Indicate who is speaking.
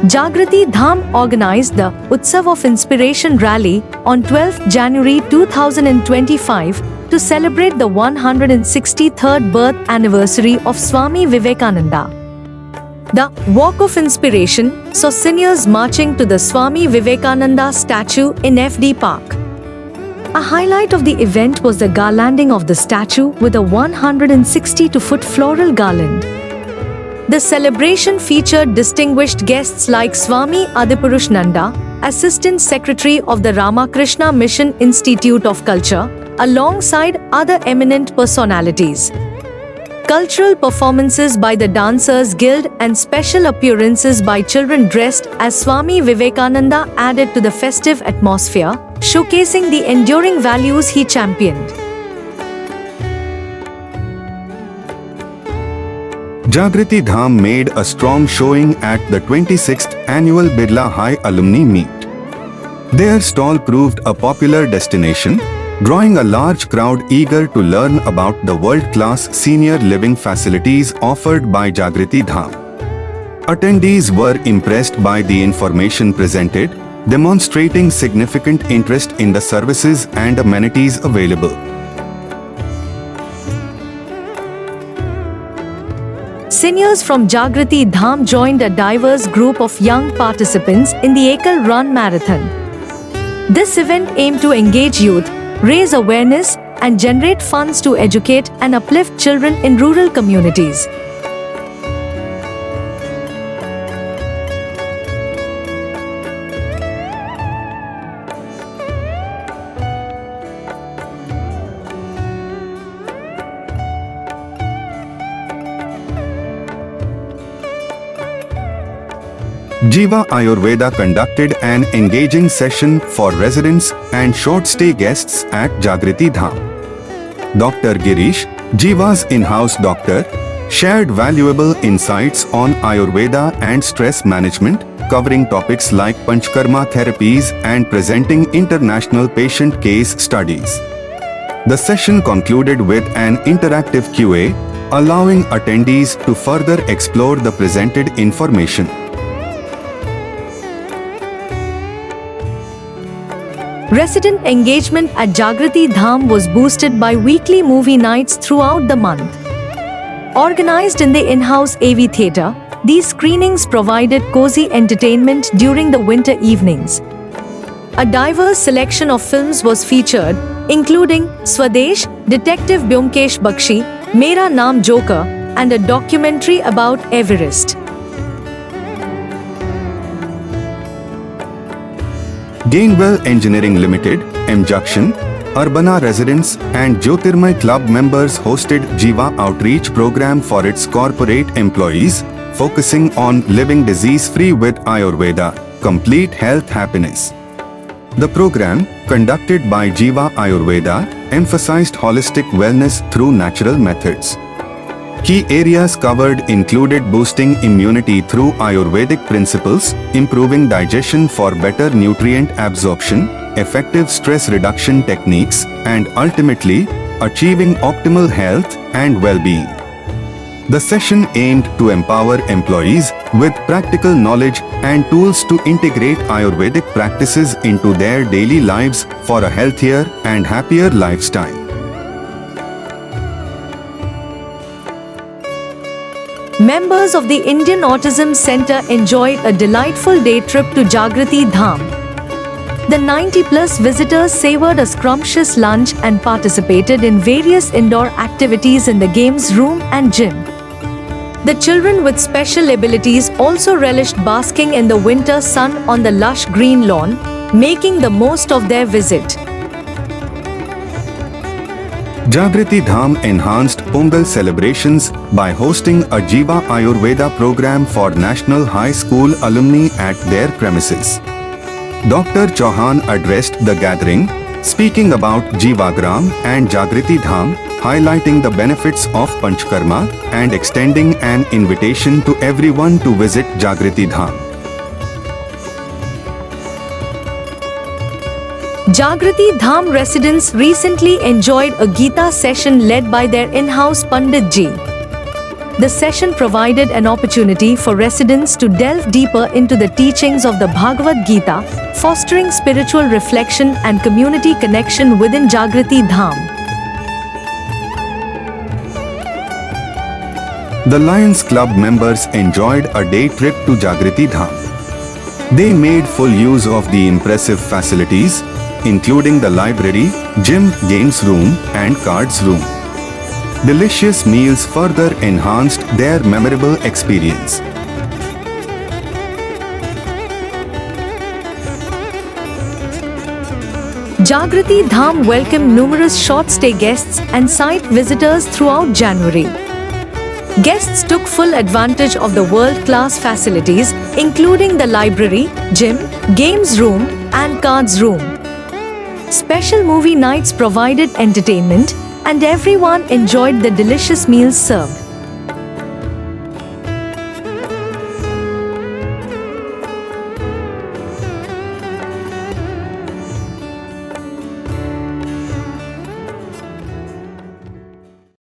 Speaker 1: Jagrati Dham organized the Utsav of Inspiration rally on 12 January 2025 to celebrate the 163rd birth anniversary of Swami Vivekananda. The Walk of Inspiration saw seniors marching to the Swami Vivekananda statue in FD Park. A highlight of the event was the garlanding of the statue with a 162-foot floral garland. The celebration featured distinguished guests like Swami Adipurush Nanda, Assistant Secretary of the Ramakrishna Mission Institute of Culture, alongside other eminent personalities. Cultural performances by the Dancers Guild and special appearances by children dressed as Swami Vivekananda added to the festive atmosphere, showcasing the enduring values he championed.
Speaker 2: Jagrati Dham made a strong showing at the 26th annual Birla High Alumni Meet. Their stall proved a popular destination, drawing a large crowd eager to learn about the world-class senior living facilities offered by Jagrati Dham. Attendees were impressed by the information presented, demonstrating significant interest in the services and amenities available.
Speaker 1: Seniors from Jagrati Dham joined a diverse group of young participants in the Ekal Run Marathon. This event aimed to engage youth, raise awareness, and generate funds to educate and uplift children in rural communities.
Speaker 2: Jiva Ayurveda conducted an engaging session for residents and short-stay guests at Jagrati Dham. Dr. Girish, Jiva's in-house doctor, shared valuable insights on Ayurveda and stress management, covering topics like Panchkarma therapies and presenting international patient case studies. The session concluded with an interactive Q&A, allowing attendees to further explore the presented information.
Speaker 1: Resident engagement at Jagrati Dham was boosted by weekly movie nights throughout the month. Organized in the in-house AV theatre, these screenings provided cozy entertainment during the winter evenings. A diverse selection of films was featured, including Swadesh, Detective Byomkesh Bakshi, Mera Naam Joker, and a documentary about Everest.
Speaker 2: Gainwell Engineering Limited, M Junction, Urbana residents and Jyotirmay Club members hosted Jiva Outreach program for its corporate employees, focusing on living disease-free with Ayurveda, complete health happiness. The program, conducted by Jiva Ayurveda, emphasized holistic wellness through natural methods. Key areas covered included boosting immunity through Ayurvedic principles, improving digestion for better nutrient absorption, effective stress reduction techniques, and ultimately, achieving optimal health and well-being. The session aimed to empower employees with practical knowledge and tools to integrate Ayurvedic practices into their daily lives for a healthier and happier lifestyle.
Speaker 1: Members of the Indian Autism Center enjoyed a delightful day trip to Jagrati Dham. The 90-plus visitors savored a scrumptious lunch and participated in various indoor activities in the games room and gym. The children with special abilities also relished basking in the winter sun on the lush green lawn, making the most of their visit.
Speaker 2: Jagrati Dham enhanced Pongal celebrations by hosting a Jiva Ayurveda program for National High School alumni at their premises. Dr. Chauhan addressed the gathering, speaking about Jivagram and Jagrati Dham, highlighting the benefits of Panchkarma and extending an invitation to everyone to visit Jagrati Dham.
Speaker 1: Jagrati Dham residents recently enjoyed a Gita session led by their in-house Pandit Ji. The session provided an opportunity for residents to delve deeper into the teachings of the Bhagavad Gita, fostering spiritual reflection and community connection within Jagriti Dham.
Speaker 2: The Lions Club members enjoyed a day trip to Jagriti Dham. They made full use of the impressive facilities, including the library, gym, games room, and cards room. Delicious meals further enhanced their memorable experience.
Speaker 1: Jagriti Dham welcomed numerous short-stay guests and site visitors throughout January. Guests took full advantage of the world-class facilities, including the library, gym, games room, and cards room. Special movie nights provided entertainment, and everyone enjoyed the delicious meals served.